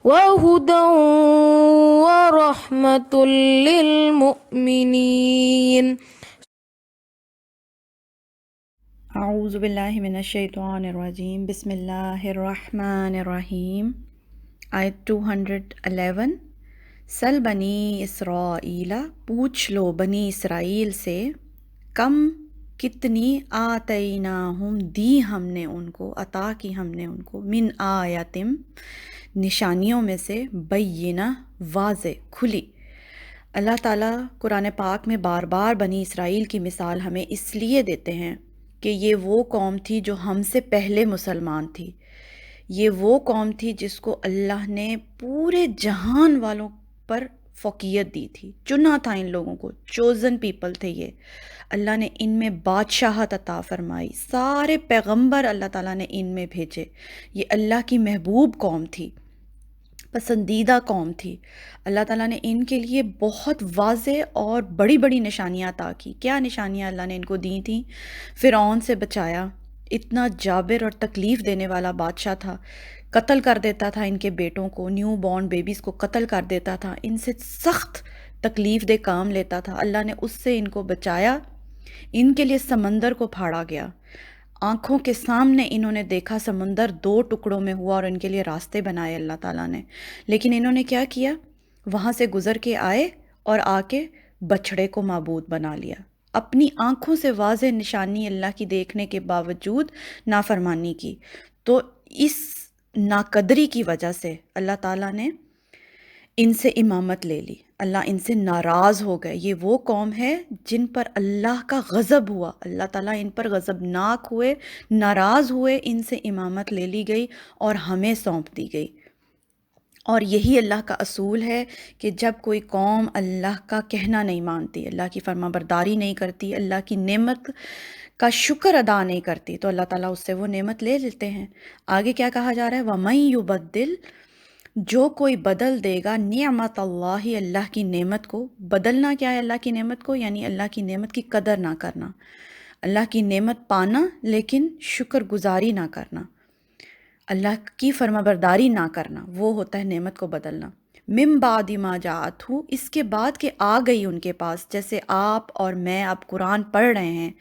وهدى ورحمة للمؤمنين. اعوذ باللہ من الشیطان الرجیم، بسم اللہ الرحمن الرحیم۔ آیت 211۔ سل بنی اسرائیل، پوچھ لو بنی اسرائیل سے، کم کتنی آتیناہم، دی ہم نے ان کو، عطا کی ہم نے ان کو، من آیاتم، نشانیوں میں سے، بینہ، واضح، کھلی۔ اللہ تعالیٰ قرآن پاک میں بار بار بنی اسرائیل کی مثال ہمیں اس لیے دیتے ہیں کہ یہ وہ قوم تھی جو ہم سے پہلے مسلمان تھی۔ یہ وہ قوم تھی جس کو اللہ نے پورے جہان والوں پر فوقیت دی تھی، چنا تھا ان لوگوں کو، چوزن پیپل تھے یہ۔ اللہ نے ان میں بادشاہت عطا فرمائی، سارے پیغمبر اللہ تعالیٰ نے ان میں بھیجے۔ یہ اللہ کی محبوب قوم تھی، پسندیدہ قوم تھی۔ اللہ تعالیٰ نے ان کے لیے بہت واضح اور بڑی بڑی نشانیاں عطا کی۔ کیا نشانیاں اللہ نے ان کو دی تھیں؟ فرعون سے بچایا، اتنا جابر اور تکلیف دینے والا بادشاہ تھا، قتل کر دیتا تھا ان کے بیٹوں کو، نیو بورن بیبیز کو قتل کر دیتا تھا، ان سے سخت تکلیف دہ کام لیتا تھا۔ اللہ نے اس سے ان کو بچایا۔ ان کے لیے سمندر کو پھاڑا گیا، آنکھوں کے سامنے انہوں نے دیکھا سمندر دو ٹکڑوں میں ہوا اور ان کے لیے راستے بنائے اللہ تعالیٰ نے۔ لیکن انہوں نے کیا کیا؟ وہاں سے گزر کے آئے اور آ کے بچھڑے کو معبود بنا لیا۔ اپنی آنکھوں سے واضح نشانی اللہ کی دیکھنے کے باوجود نافرمانی کی۔ تو اس ناقدری کی وجہ سے اللہ تعالیٰ نے ان سے امامت لے لی، اللہ ان سے ناراض ہو گئے۔ یہ وہ قوم ہے جن پر اللہ کا غضب ہوا، اللہ تعالیٰ ان پر غضبناک ہوئے، ناراض ہوئے، ان سے امامت لے لی گئی اور ہمیں سونپ دی گئی۔ اور یہی اللہ کا اصول ہے کہ جب کوئی قوم اللہ کا کہنا نہیں مانتی، اللہ کی فرما برداری نہیں کرتی، اللہ کی نعمت کا شکر ادا نہیں کرتی، تو اللہ تعالیٰ اس سے وہ نعمت لے لیتے ہیں۔ آگے کیا کہا جا رہا ہے؟ وَمَن يُبَدِّلْ، جو کوئی بدل دے گا نعمت اللہ، اللہ کی نعمت کو۔ بدلنا کیا ہے اللہ کی نعمت کو؟ یعنی اللہ کی نعمت کی قدر نہ کرنا، اللہ کی نعمت پانا لیکن شکر گزاری نہ کرنا، اللہ کی فرما برداری نہ کرنا، وہ ہوتا ہے نعمت کو بدلنا۔ من بعد ما جاءتہ، اس کے بعد کہ آ گئی ان کے پاس، جیسے آپ اور میں اب قرآن پڑھ رہے ہیں،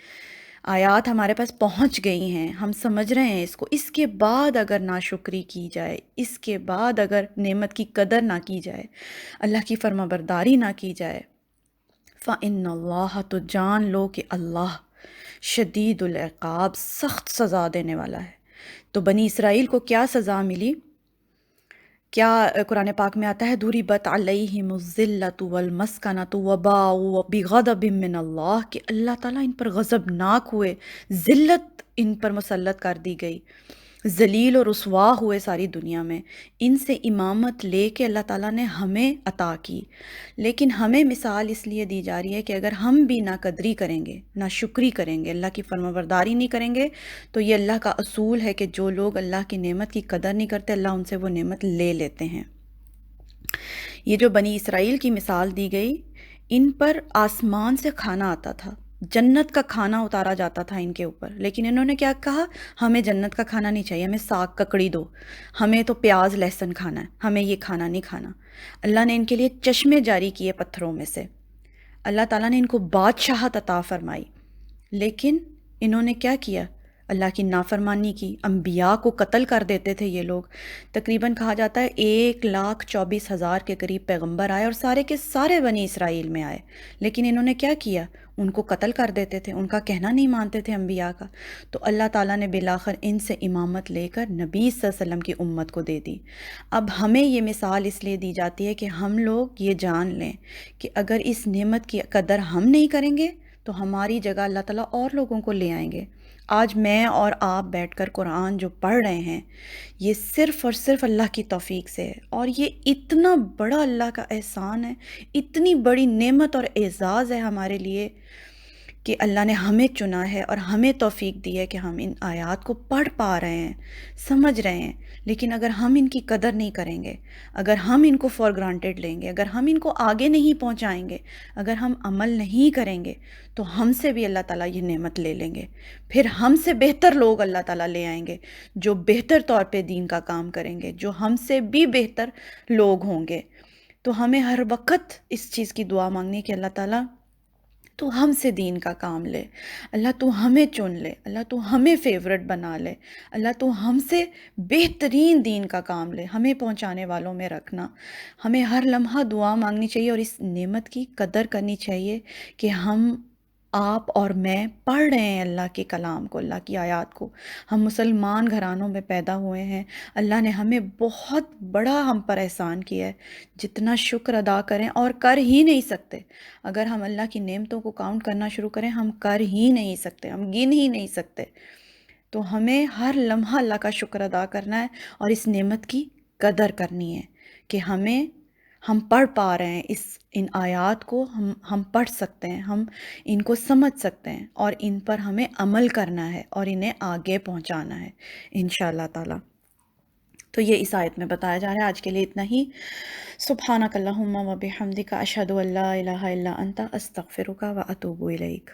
آیات ہمارے پاس پہنچ گئی ہیں، ہم سمجھ رہے ہیں اس کو، اس کے بعد اگر ناشکری کی جائے، اس کے بعد اگر نعمت کی قدر نہ کی جائے، اللہ کی فرما برداری نہ کی جائے، فَإِنَّ اللَّهَ، تو جان لو کہ اللہ شدید العقاب، سخت سزا دینے والا ہے۔ تو بنی اسرائیل کو کیا سزا ملی؟ کیا قرآن پاک میں آتا ہے ضُرِبَتْ عَلَيْهِمُ الذِّلَّةُ وَالْمَسْكَنَةُ وَبَاءُوا بِغَضَبٍ مِّنَ اللَّهِ، کہ اللہ تعالیٰ ان پر غضبناک ہوئے، ذلت ان پر مسلط کر دی گئی، ذلیل اور رسوا ہوئے ساری دنیا میں۔ ان سے امامت لے کے اللہ تعالیٰ نے ہمیں عطا کی، لیکن ہمیں مثال اس لیے دی جا رہی ہے کہ اگر ہم بھی نا قدری کریں گے، نا شکری کریں گے، اللہ کی فرما برداری نہیں کریں گے، تو یہ اللہ کا اصول ہے کہ جو لوگ اللہ کی نعمت کی قدر نہیں کرتے، اللہ ان سے وہ نعمت لے لیتے ہیں۔ یہ جو بنی اسرائیل کی مثال دی گئی، ان پر آسمان سے کھانا آتا تھا، جنت کا کھانا اتارا جاتا تھا ان کے اوپر، لیکن انہوں نے کیا کہا؟ ہمیں جنت کا کھانا نہیں چاہیے، ہمیں ساگ ککڑی دو، ہمیں تو پیاز لہسن کھانا ہے، ہمیں یہ کھانا نہیں کھانا۔ اللہ نے ان کے لیے چشمے جاری کیے پتھروں میں سے، اللہ تعالیٰ نے ان کو بادشاہت عطا فرمائی، لیکن انہوں نے کیا کیا؟ اللہ کی نافرمانی کی، انبیاء کو قتل کر دیتے تھے یہ لوگ۔ تقریباً کہا جاتا ہے 1,24,000 کے قریب پیغمبر آئے اور سارے کے سارے بنی اسرائیل میں آئے، لیکن انہوں نے کیا کیا؟ ان کو قتل کر دیتے تھے، ان کا کہنا نہیں مانتے تھے انبیاء کا۔ تو اللہ تعالیٰ نے بالآخر ان سے امامت لے کر نبی صلی اللہ علیہ وسلم کی امت کو دے دی۔ اب ہمیں یہ مثال اس لیے دی جاتی ہے کہ ہم لوگ یہ جان لیں کہ اگر اس نعمت کی قدر ہم نہیں کریں گے تو ہماری جگہ اللہ تعالیٰ اور لوگوں کو لے آئیں گے۔ آج میں اور آپ بیٹھ کر قرآن جو پڑھ رہے ہیں، یہ صرف اور صرف اللہ کی توفیق سے ہے، اور یہ اتنا بڑا اللہ کا احسان ہے، اتنی بڑی نعمت اور اعزاز ہے ہمارے لیے کہ اللہ نے ہمیں چنا ہے اور ہمیں توفیق دی ہے کہ ہم ان آیات کو پڑھ پا رہے ہیں، سمجھ رہے ہیں، لیکن اگر ہم ان کی قدر نہیں کریں گے، اگر ہم ان کو فار گرانٹیڈ لیں گے، اگر ہم ان کو آگے نہیں پہنچائیں گے، اگر ہم عمل نہیں کریں گے، تو ہم سے بھی اللہ تعالیٰ یہ نعمت لے لیں گے۔ پھر ہم سے بہتر لوگ اللہ تعالیٰ لے آئیں گے جو بہتر طور پہ دین کا کام کریں گے، جو ہم سے بھی بہتر لوگ ہوں گے۔ تو ہمیں ہر وقت اس چیز کی دعا مانگنی کہ اللہ تعالیٰ تو ہم سے دین کا کام لے، اللہ تو ہمیں چن لے، اللہ تو ہمیں فیورٹ بنا لے، اللہ تو ہم سے بہترین دین کا کام لے، ہمیں پہنچانے والوں میں رکھنا۔ ہمیں ہر لمحہ دعا مانگنی چاہیے اور اس نعمت کی قدر کرنی چاہیے کہ ہم، آپ اور میں پڑھ رہے ہیں اللہ کے کلام کو، اللہ کی آیات کو۔ ہم مسلمان گھرانوں میں پیدا ہوئے ہیں، اللہ نے ہمیں بہت بڑا ہم پر احسان کیا ہے، جتنا شکر ادا کریں اور کر ہی نہیں سکتے۔ اگر ہم اللہ کی نعمتوں کو کاؤنٹ کرنا شروع کریں، ہم کر ہی نہیں سکتے، ہم گن ہی نہیں سکتے۔ تو ہمیں ہر لمحہ اللہ کا شکر ادا کرنا ہے اور اس نعمت کی قدر کرنی ہے کہ ہم پڑھ پا رہے ہیں، ان آیات کو ہم پڑھ سکتے ہیں، ہم ان کو سمجھ سکتے ہیں اور ان پر ہمیں عمل کرنا ہے اور انہیں آگے پہنچانا ہے انشاءاللہ تعالی۔ تو یہ اس آیت میں بتایا جا رہا ہے۔ آج کے لیے اتنا ہی۔ سبحانک اللہم و بحمدک، اشہد ان لا الہ الا انت، استغفرک و اتوب الیک۔